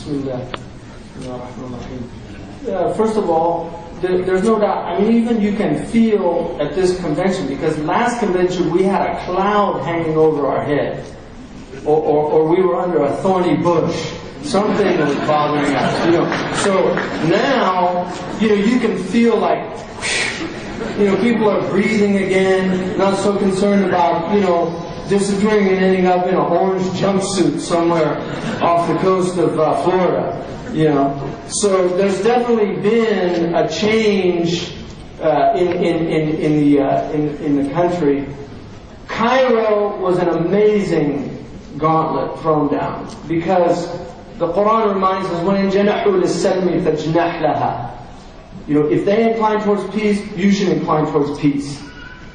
Bismillah. First of all, there's no doubt. I mean, even you can feel at this convention, because last convention we had a cloud hanging over our head, or we were under a thorny bush. Something was bothering us, you know. So now, you know, you can feel like, you know, people are breathing again, not so concerned about, you know, disappearing and ending up in an orange jumpsuit somewhere off the coast of Florida, you know. So there's definitely been a change in the country. Cairo was an amazing gauntlet thrown down, because the Quran reminds us, وَإِن جَنَحُوا لِلسَّلْمِ فَاجْنَحْ لَهَا. You know, if they incline towards peace, you should incline towards peace.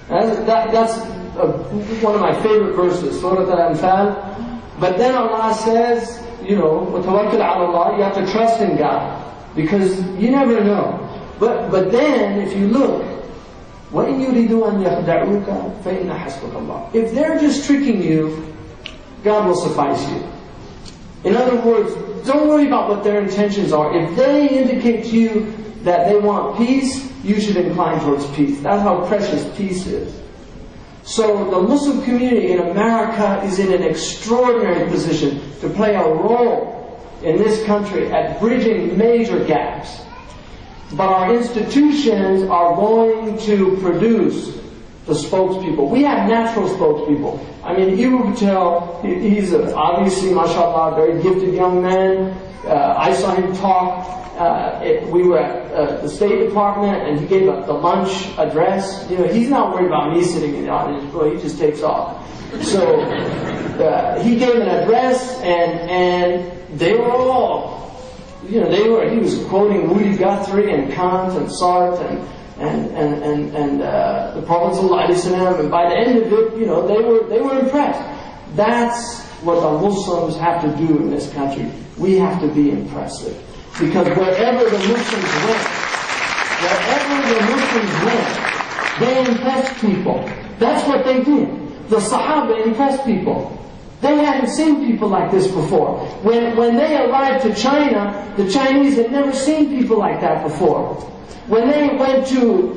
That's one of my favorite verses, Surah Al-Anfal. But then Allah says, you know, وَتَوَكَّلْ عَلَى اللَّهِ, you have to trust in God, because you never know. But then, if you look, وَإِن يُرِيدُوا أَن يَخْدَعُوكَ فَإِنَّ حَسْبُكَ اللَّهِ. If they're just tricking you, God will suffice you. In other words, don't worry about what their intentions are. If they indicate to you that they want peace, you should incline towards peace. That's how precious peace is. So the Muslim community in America is in an extraordinary position to play a role in this country at bridging major gaps. But our institutions are going to produce the spokespeople. We have natural spokespeople. I mean, you could tell he's obviously, mashallah, a very gifted young man. I saw him talk. We were at the State Department, and he gave the lunch address. You know, he's not worried about me sitting in the audience. Boy, he just takes off. So he gave an address, and they were all, you know, he was quoting Woody Guthrie and Kant and Sartre and the Prophet ﷺ, and by the end of it, you know, they were impressed. That's what the Muslims have to do in this country. We have to be impressive. Because wherever the Muslims went, they impressed people. That's what they did. The Sahaba impressed people. They hadn't seen people like this before. When they arrived to China, the Chinese had never seen people like that before. When they went to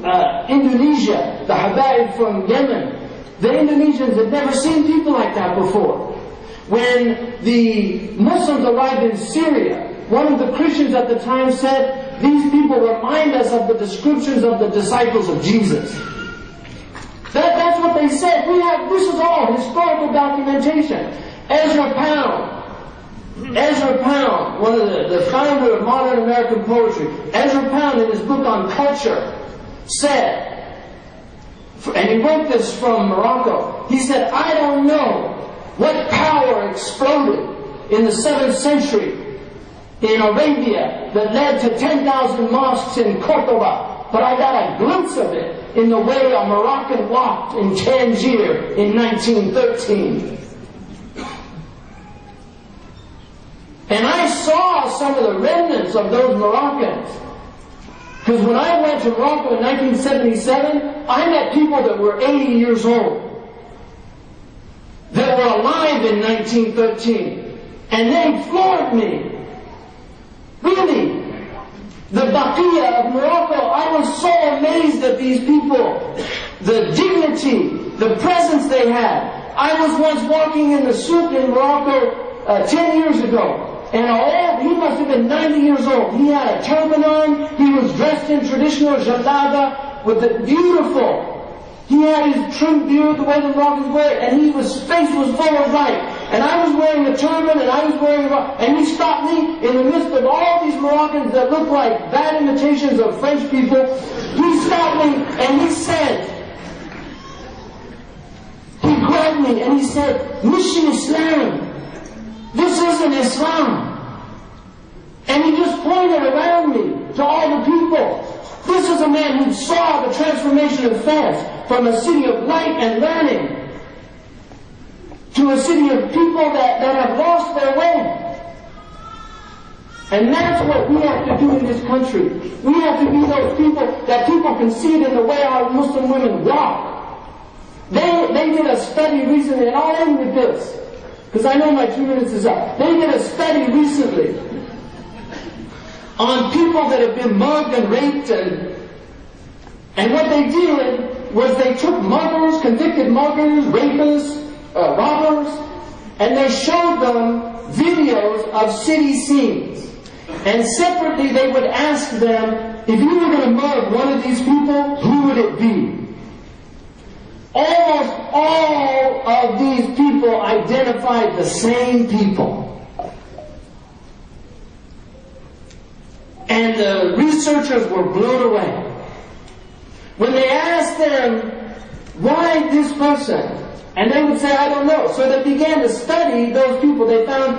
Indonesia, the Habaib from Yemen, the Indonesians had never seen people like that before. When the Muslims arrived in Syria, one of the Christians at the time said, these people remind us of the descriptions of the disciples of Jesus. That's what they said. This is all historical documentation. Ezra Pound, one of the founder of modern American poetry, Ezra Pound, in his book on culture, said, and he wrote this from Morocco, he said, I don't know what power exploded in the 7th century in Arabia that led to 10,000 mosques in Cordoba, but I got a glimpse of it in the way a Moroccan walked in Tangier in 1913. And I saw some of the remnants of those Moroccans. Because when I went to Morocco in 1977, I met people that were 80 years old, that were alive in 1913. And they floored me. Really. The Baqiya of Morocco, I was so amazed at these people. The dignity, the presence they had. I was once walking in the souk in Morocco 10 years ago. And he must have been 90 years old. He had a turban on. He was dressed in traditional jalaba with the beautiful. He had his trimmed beard the way the Moroccans wear it, and his face was full of light. And I was wearing a turban, and I was wearing and he stopped me in the midst of all these Moroccans that looked like bad imitations of French people. He stopped me, and he said, he grabbed me, and he said, Mission Islam. This isn't Islam. And he just pointed around me to all the people. This is a man who saw the transformation of Fez from a city of light and learning to a city of people that have lost their way. And that's what we have to do in this country. We have to be those people that people can see it in the way our Muslim women walk. They did a study recently, and I'll end with this, because I know my 2 minutes is up. They did a study recently on people that have been mugged and raped, and what they did was they took muggers, convicted muggers, rapists, robbers, and they showed them videos of city scenes. And separately they would ask them, if you were going to mug one of these people, who would it be? Almost all of these people identified the same people. And the researchers were blown away. When they asked them, why this person? And they would say, I don't know. So they began to study those people. They found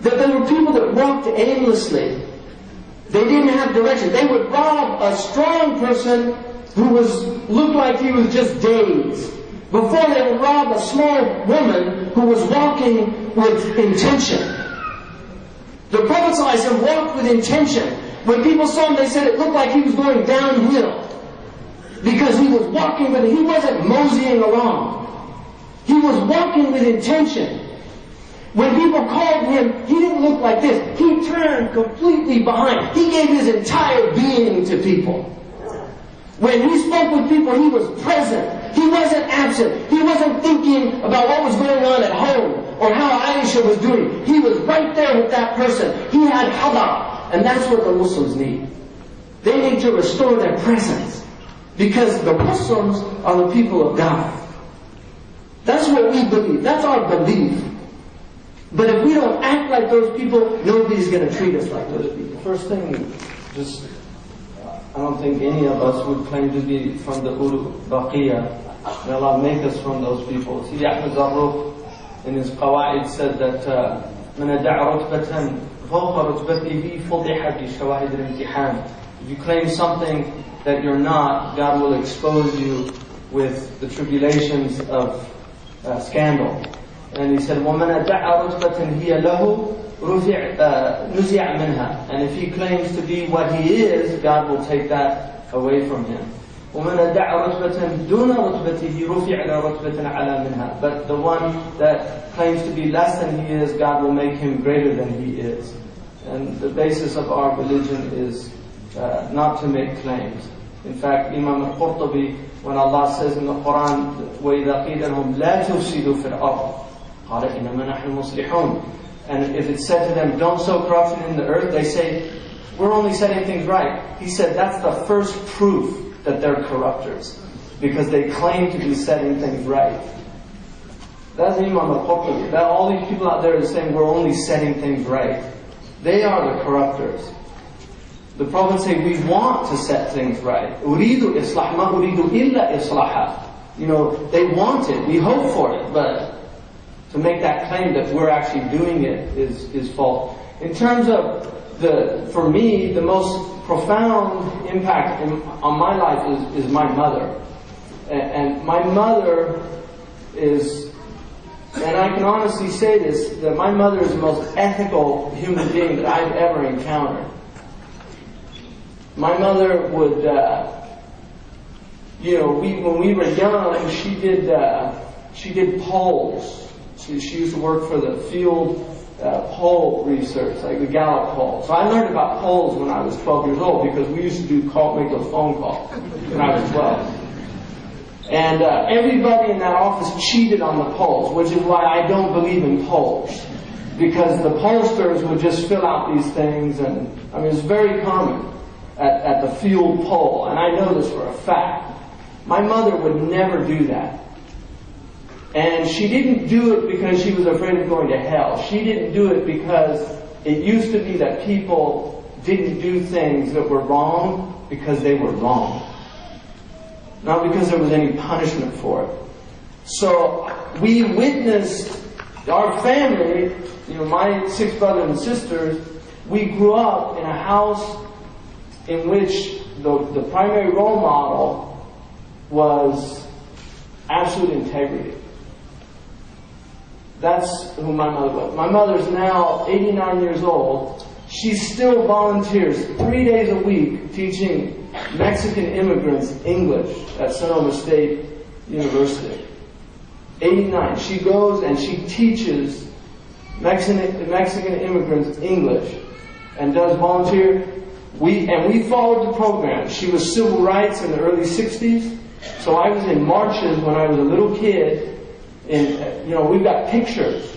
that there were people that walked aimlessly. They didn't have direction. They would rob a strong person who looked like he was just dazed, before they would rob a small woman who was walking with intention. The Prophet ﷺ walked with intention. When people saw him, they said it looked like he was going downhill, because he was walking with it. He wasn't moseying along. He was walking with intention. When people called him, he didn't look like this. He turned completely behind. He gave his entire being to people. When he spoke with people, he was present. He wasn't absent. He wasn't thinking about what was going on at home or how Aisha was doing. He was right there with that person. He had hadar. And that's what the Muslims need. They need to restore their presence. Because the Muslims are the people of God. That's what we believe. That's our belief. But if we don't act like those people, nobody's going to treat us like those people. First thing, I don't think any of us would claim to be from the Baqiyah. May Allah make us from those people. Shaykh Hamza Yusuf in his Qawa'id said that من دع رتبة فوق رتبته فضح بشواهد الامتحان. If you claim something that you're not, God will expose you with the tribulations of scandal. And he said, وَمَنْ أَدَعَ رُتْبَةٍ هِيَ لَهُ نُزِعَ مِنْهَا. And if he claims to be what he is, God will take that away from him. وَمَنْ أَدَعَ رُتْبَةً دُونَ رُتْبَتِهِ رُفِعَ رُتْبَةً عَلَى مِنْهَا. But the one that claims to be less than he is, God will make him greater than he is. And the basis of our religion is not to make claims. In fact, Imam al-Qurtubi, when Allah says in the Quran, وَإِذَا قِيلَ لَهُمْ لَا تُفْسِدُوا فِي الْأَرْضِ قَالَ إِنَّمَا نَحْنُ مُصْلِحُونَ. And if it's said to them, don't sow corruption in the earth, they say, we're only setting things right. He said that's the first proof that they're corrupters, because they claim to be setting things right. That's Imam al-Qurtubi. That all these people out there are saying we're only setting things right. They are the corruptors. The Prophet said we want to set things right. أُرِيدُ إِصْلَحَ مَا أُرِيدُ إِلَّا إِصْلَحَ. You know, they want it, we hope for it, but to make that claim that we're actually doing it is false. In terms of for me, the most profound impact on my life is my mother. And my mother is, and I can honestly say this, that my mother is the most ethical human being that I've ever encountered. My mother would, when we were young, she did polls. She used to work for the field poll research, like the Gallup poll. So I learned about polls when I was 12 years old, because we used to make those phone calls when I was 12. And everybody in that office cheated on the polls, which is why I don't believe in polls. Because the pollsters would just fill out these things, and I mean, it's very common at the field poll, and I know this for a fact. My mother would never do that. And she didn't do it because she was afraid of going to hell. She didn't do it because it used to be that people didn't do things that were wrong because they were wrong. Not because there was any punishment for it. So we witnessed our family, my 6 brothers and sisters, we grew up in a house in which the primary role model was absolute integrity. That's who my mother was. My mother's now 89 years old. She still volunteers 3 days a week teaching Mexican immigrants English at Sonoma State University. 89. She goes and she teaches Mexican immigrants English and does volunteer we followed the program. She was civil rights in the early 60s. So I was in marches when I was a little kid. And, we've got pictures.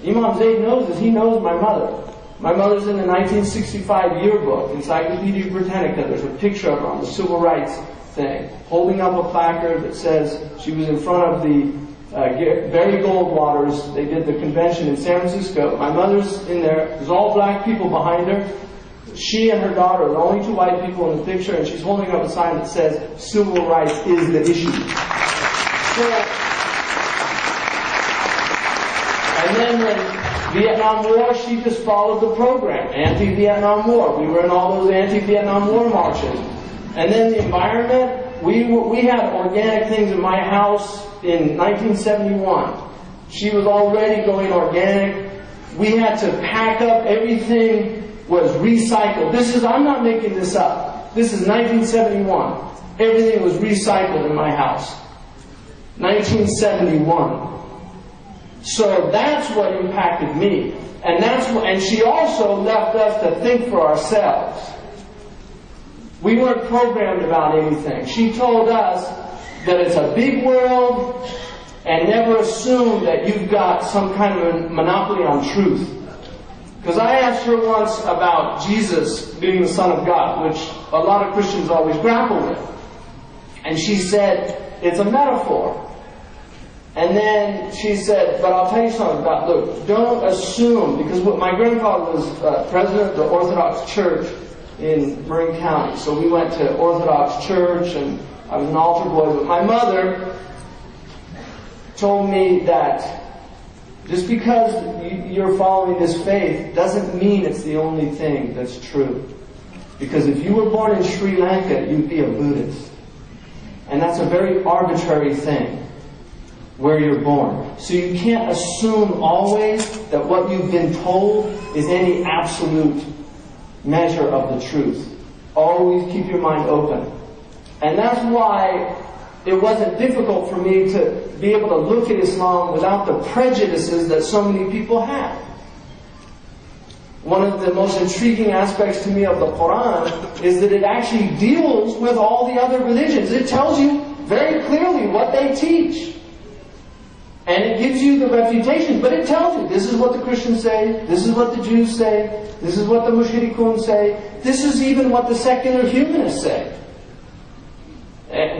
Imam Zayd knows this. He knows my mother. My mother's in the 1965 yearbook, Encyclopedia Britannica. There's a picture of her on the civil rights thing, holding up a placard that says she was in front of the Barry Goldwater's. They did the convention in San Francisco. My mother's in there. There's all black people behind her. She and her daughter are the only two white people in the picture, and she's holding up a sign that says, "Civil rights is the issue." And then when Vietnam War, she just followed the program. Anti-Vietnam War. We were in all those anti-Vietnam War marches. And then the environment, we had organic things in my house in 1971. She was already going organic. We had to pack up. Everything was recycled. I'm not making this up. This is 1971. Everything was recycled in my house. 1971. So that's what impacted me. And she also left us to think for ourselves. We weren't programmed about anything. She told us that it's a big world and never assume that you've got some kind of a monopoly on truth. Because I asked her once about Jesus being the Son of God, which a lot of Christians always grapple with. And she said, it's a metaphor. And then she said, but I'll tell you something about, look, don't assume, because my grandfather was president of the Orthodox Church in Marin County. So we went to Orthodox Church, and I was an altar boy. But my mother told me that just because you're following this faith doesn't mean it's the only thing that's true. Because if you were born in Sri Lanka, you'd be a Buddhist. And that's a very arbitrary thing, where you're born. So you can't assume always that what you've been told is any absolute measure of the truth. Always keep your mind open. And that's why it wasn't difficult for me to be able to look at Islam without the prejudices that so many people have. One of the most intriguing aspects to me of the Quran is that it actually deals with all the other religions. It tells you very clearly what they teach. And it gives you the refutation, but it tells you, this is what the Christians say, this is what the Jews say, this is what the Mushrikun say, this is even what the secular humanists say.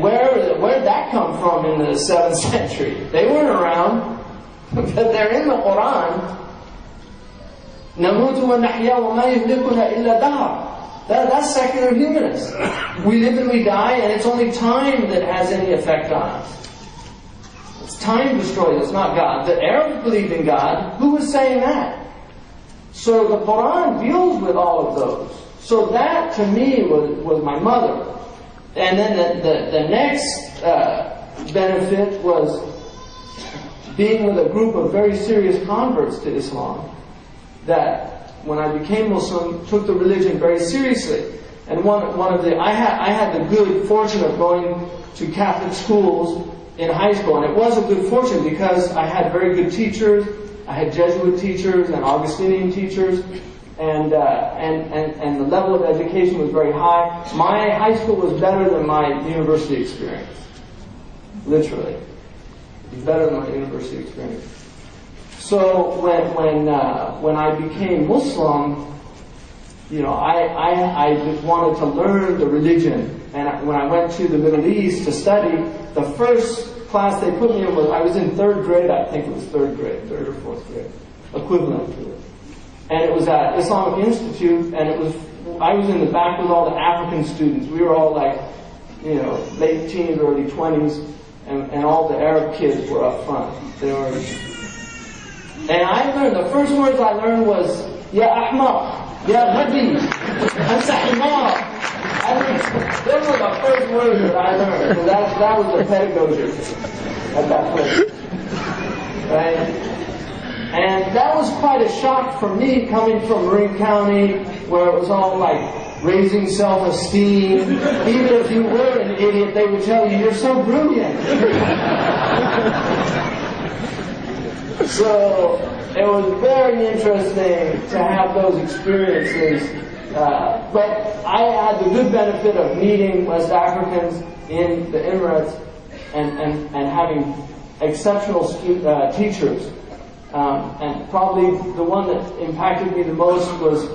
Where'd that come from in the 7th century? They weren't around, but they're in the Quran. نَمُوتُ وَنَحْيَا وَمَا يُهْلِكُنَا إِلَّا دَهْرٌ. That's secular humanists. We live and we die, and it's only time that has any effect on us. It's time destroys us, not God. The Arabs believed in God. Who was saying that? So the Quran deals with all of those. So that, to me, was my mother. And then the next benefit was being with a group of very serious converts to Islam, that when I became Muslim, took the religion very seriously. And I had the good fortune of going to Catholic schools in high school, and it was a good fortune because I had very good teachers. I had Jesuit teachers and Augustinian teachers, and the level of education was very high. My high school was better than my university experience. Literally. It was better than my university experience. So when I became Muslim, I just wanted to learn the religion. And when I went to the Middle East to study, the first class they put me in I was in 3rd grade, I think it was 3rd grade, 3rd or 4th grade, equivalent to it. And it was at Islamic Institute, and I was in the back with all the African students. We were all like, late teens, early 20s, and all the Arab kids were up front. And I learned, the first words I learned was, Ya Ahmaq, Ya Ghabi, Anta Himar. Those were the first words that I learned. So that was the pedagogy at that place. Right? And that was quite a shock for me, coming from Marin County, where it was all like raising self-esteem. Even if you were an idiot, they would tell you, you're so brilliant. So it was very interesting to have those experiences But I had the good benefit of meeting West Africans in the Emirates and having exceptional teachers. And probably the one that impacted me the most was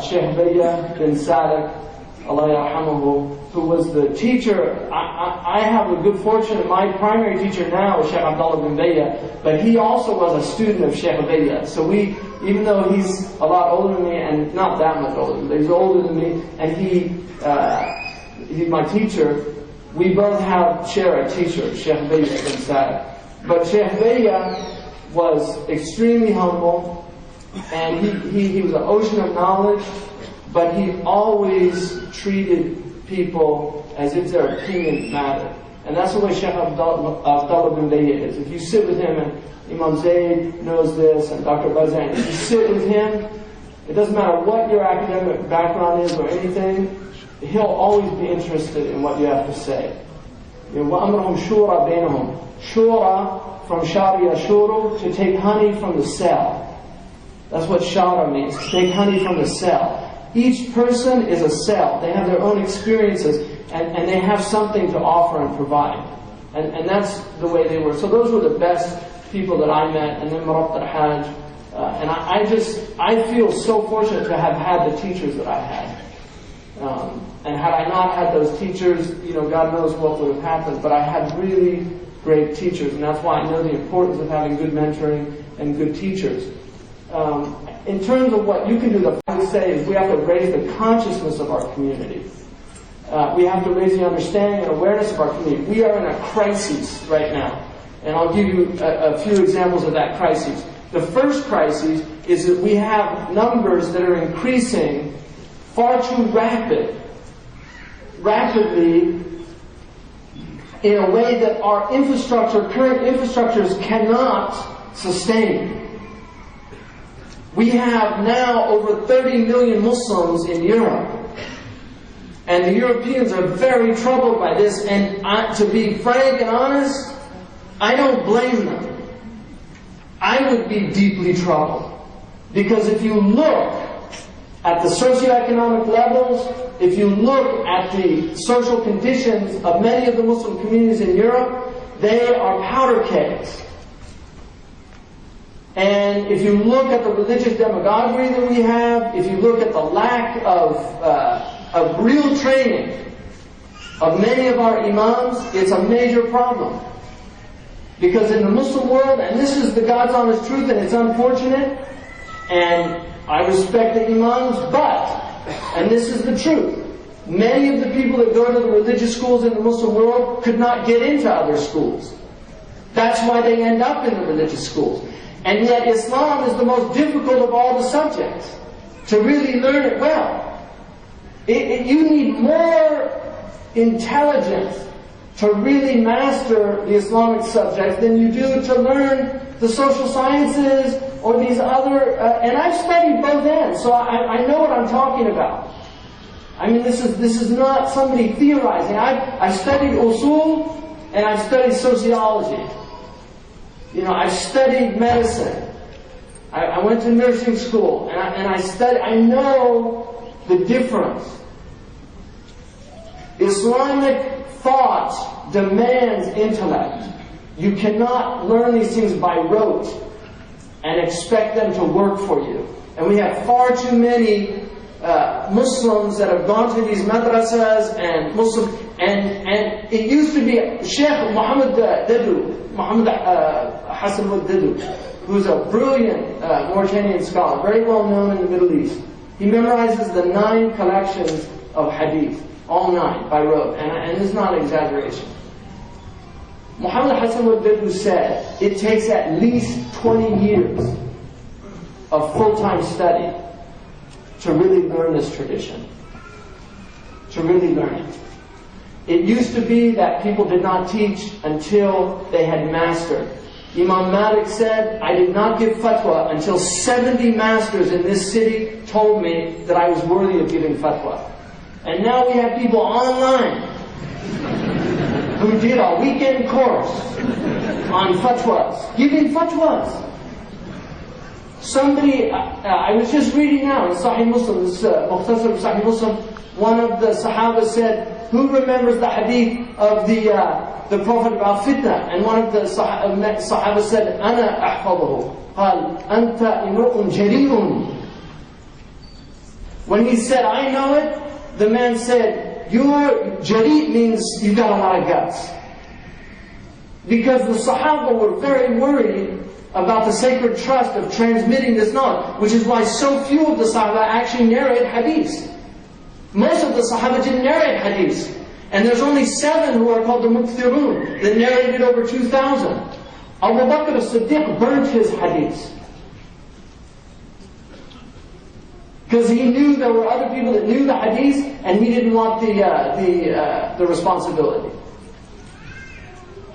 Shaykh Hamza bin Yusuf, Allah yarhamahu, who was the teacher. I have the good fortune that my primary teacher now is Shaykh Abdullah bin Bayya, but he also was a student of Shaykh Hamza. So even though he's a lot older than me, and not that much older, but he's older than me, and he's my teacher, we both share a teacher, Shaykh Hamza bin Yusuf. But Shaykh Hamza was extremely humble, and he was an ocean of knowledge, but he always treated people as if their opinion mattered. And that's the way Shaykh Abdullah bin Bayya is. If you sit with him, and Imam Zayd knows this, and Dr. Bazan, if you sit with him, it doesn't matter what your academic background is or anything, he'll always be interested in what you have to say. وَأَمْرُهُمْ شُورَى بَيْنَهُمْ. Shura, from shara yashuru, to take honey from the cell. That's what shara means, to take honey from the cell. Each person is a cell. They have their own experiences, and they have something to offer and provide. And that's the way they were. So those were the best people that I met, and then Marat al-Hajj. And I feel so fortunate to have had the teachers that I had. And had I not had those teachers, God knows what would have happened. But I had really great teachers, and that's why I know the importance of having good mentoring and good teachers. In terms of what you can do, the I would say is we have to raise the consciousness of our community. We have to raise the understanding and awareness of our community. We are in a crisis right now, and I'll give you a few examples of that crisis. The first crisis is that we have numbers that are increasing far too rapidly, in a way that our current infrastructures cannot sustain. We have now over 30 million Muslims in Europe. And the Europeans are very troubled by this. And to be frank and honest, I don't blame them. I would be deeply troubled. Because if you look at the socioeconomic levels, if you look at the social conditions of many of the Muslim communities in Europe, they are powder kegs. And if you look at the religious demagoguery that we have, if you look at the lack of real training of many of our imams, it's a major problem. Because in the Muslim world, and this is the God's honest truth, and it's unfortunate, and I respect the imams, but, and this is the truth, many of the people that go to the religious schools in the Muslim world could not get into other schools. That's why they end up in the religious schools. And yet Islam is the most difficult of all the subjects. To really learn it well. You need more intelligence to really master the Islamic subjects than you do to learn the social sciences or these other... and I've studied both ends, so I know what I'm talking about. I mean, this is not somebody theorizing. I've studied usul and I've studied sociology. I've studied medicine. I went to nursing school, and I know the difference. Islamic thought demands intellect. You cannot learn these things by rote and expect them to work for you. And we have far too many Muslims that have gone to these madrasas and Muslim, and it used to be Sheikh Muhammad Hassan al-Didu, who's a brilliant Mauritanian scholar, very well known in the Middle East. He memorizes the 9 collections of hadith, all 9 by rote, and this is not an exaggeration. Muhammad Hassan al-Didu said it takes at least 20 years of full-time study to really learn this tradition, to really learn it. It used to be that people did not teach until they had mastered. Imam Malik said, I did not give fatwa until 70 masters in this city told me that I was worthy of giving fatwa. And now we have people online who did a weekend course on fatwas, giving fatwas. Somebody, I was just reading now in Sahih Muslim, this Mukhtasar of Sahih Muslim, one of the Sahaba said, who remembers the hadith of the Prophet about fitna? And one of the Sahaba said, Ana ahfaduhu. قال, Anta imru'un jari'un. When he said, I know it, the man said, your jari' means you've got a lot of guts. Because the Sahaba were very worried about the sacred trust of transmitting this knowledge, which is why so few of the Sahaba actually narrate hadiths. Most of the Sahaba didn't narrate hadiths. And there's only 7 who are called the Mukthirun, that narrated over 2,000. Abu Bakr as-Siddiq burnt his hadiths. Because he knew there were other people that knew the hadiths, and he didn't want the responsibility.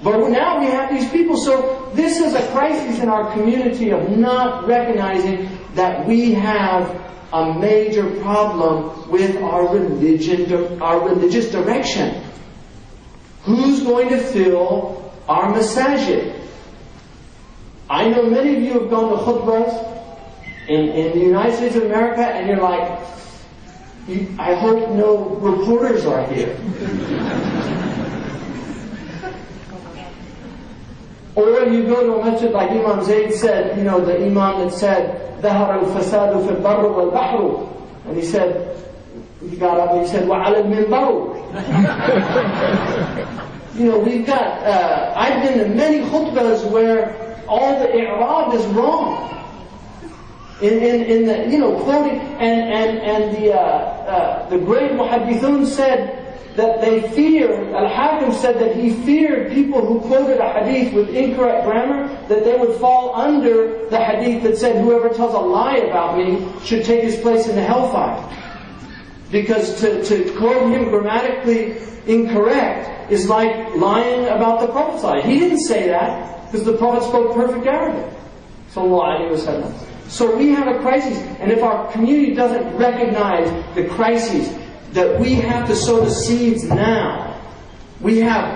But now we have these people, so this is a crisis in our community of not recognizing that we have a major problem with our religious direction. Who's going to fill our masajid? I know many of you have gone to khutbahs in the United States of America, and you're like, I hope no reporters are here. Or you go to a masjid like Imam Zayd said, the imam that said, ظهر الفساد في البر والبحر. And he said, he got up and he said, وعلى المنبر. We've got, I've been to many khutbahs where all the i'rab is wrong. In the, quoting, and the great muhaddithun said that they feared, Al-Hakim said that he feared people who quoted a hadith with incorrect grammar, that they would fall under the hadith that said, whoever tells a lie about me should take his place in the hellfire. Because to quote him grammatically incorrect is like lying about the Prophet. He didn't say that, because the Prophet spoke perfect Arabic. Sallallahu Alaihi Wasallam. So we have a crisis, and if our community doesn't recognize the crises, that we have to sow the seeds now. We have,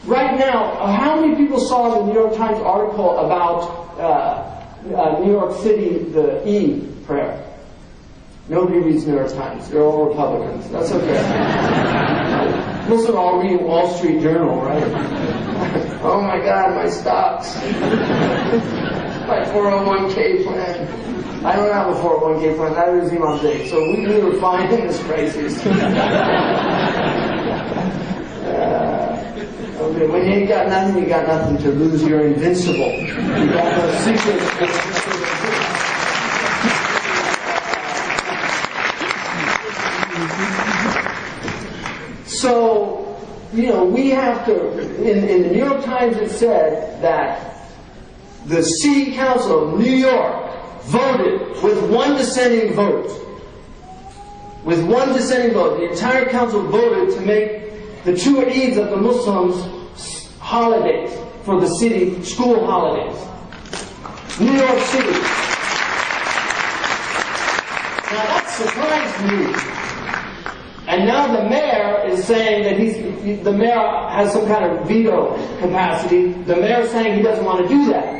right now, how many people saw the New York Times article about New York City, the Eid prayer? Nobody reads New York Times. They're all Republicans. That's okay. Most of them all read Wall Street Journal, right? Oh my God, my stocks. My 401k plan. I don't have a 401k plan, neither does Imam Zayd. So we were fine in this crisis. Okay, when you ain't got nothing, you got nothing to lose. You're invincible. You got no secrets. So, we have to, in the New York Times it said that the City Council of New York voted with one dissenting vote. With one dissenting vote, the entire council voted to make the 2 Eids of the Muslims holidays for the city, school holidays. New York City. Now that surprised me. And now the mayor is saying that the mayor has some kind of veto capacity. The mayor is saying he doesn't want to do that.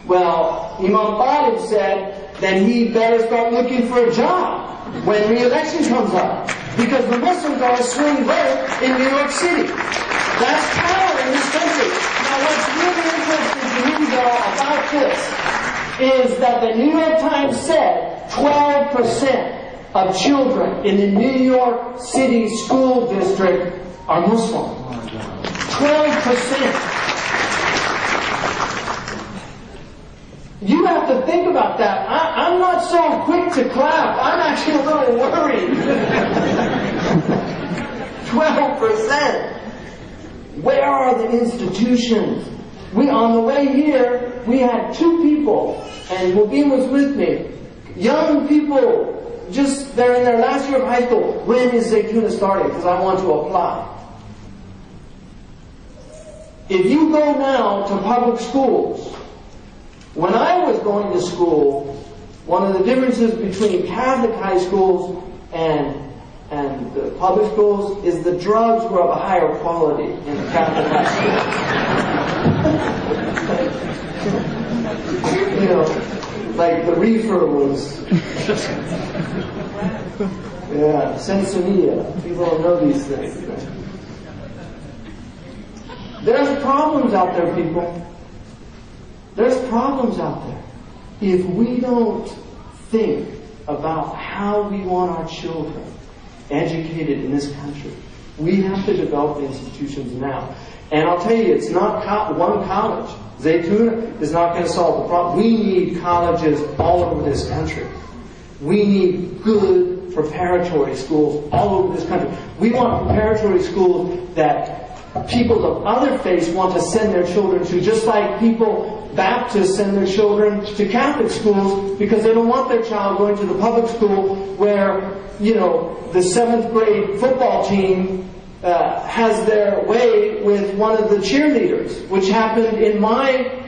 Well, Imam Talib said that he better start looking for a job when re-election comes up. Because the Muslims are a swing vote in New York City. That's power in this country. Now what's really interesting to me though about this is that the New York Times said 12% of children in the New York City school district are Muslim. 12%. You have to think about that. I'm not so quick to clap. I'm actually a little worried. 12%. Where are the institutions? On the way here, we had 2 people, and Mubin was with me. Young people, they're in their last year of high school. When is Zaytuna starting? Because I want to apply. If you go now to public schools, when I was going to school, one of the differences between Catholic high schools and the public schools is the drugs were of a higher quality in the Catholic high schools. Like the reefer was... Yeah, Sensonia. People don't know these things. Right? There's problems out there, people. There's problems out there. If we don't think about how we want our children educated in this country, we have to develop institutions now. And I'll tell you, it's not one college. Zaytuna is not going to solve the problem. We need colleges all over this country. We need good preparatory schools all over this country. We want preparatory schools that people of other faiths want to send their children to, just like people, Baptists, send their children to Catholic schools because they don't want their child going to the public school where, you know, the 7th grade football team has their way with one of the cheerleaders, which happened in my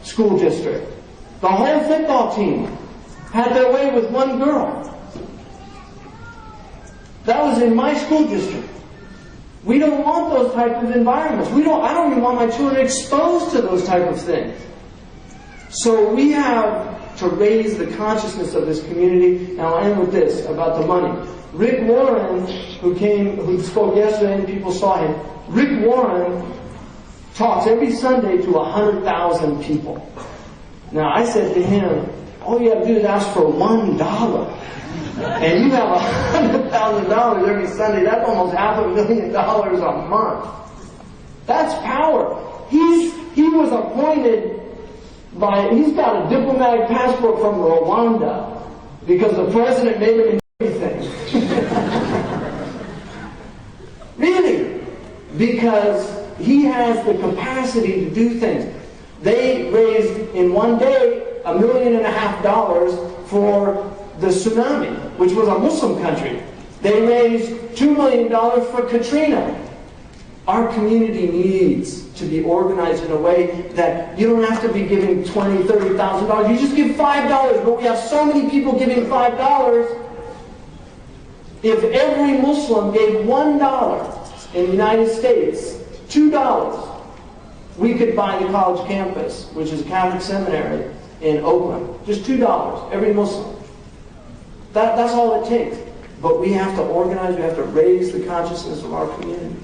school district. The whole football team had their way with one girl. That was in my school district. We don't want those type of environments. I don't even want my children exposed to those type of things. So we have to raise the consciousness of this community. And I'll end with this about the money. Rick Warren, who spoke yesterday and people saw him, Rick Warren talks every Sunday to 100,000 people. Now I said to him, all you have to do is ask for $1. And you have $100,000 every Sunday. That's almost $500,000 a month. That's power. He was appointed he's got a diplomatic passport from Rwanda because the president made him everything. Really. Because he has the capacity to do things. They raised in one day $1.5 million for the tsunami, which was a Muslim country. They raised $2 million for Katrina. Our community needs to be organized in a way that you don't have to be giving $20,000, $30,000. You just give $5. But we have so many people giving $5. If every Muslim gave $1 in the United States, $2, we could buy the college campus, which is a Catholic seminary in Oakland. Just $2, every Muslim. That's all it takes. But we have to organize, we have to raise the consciousness of our community.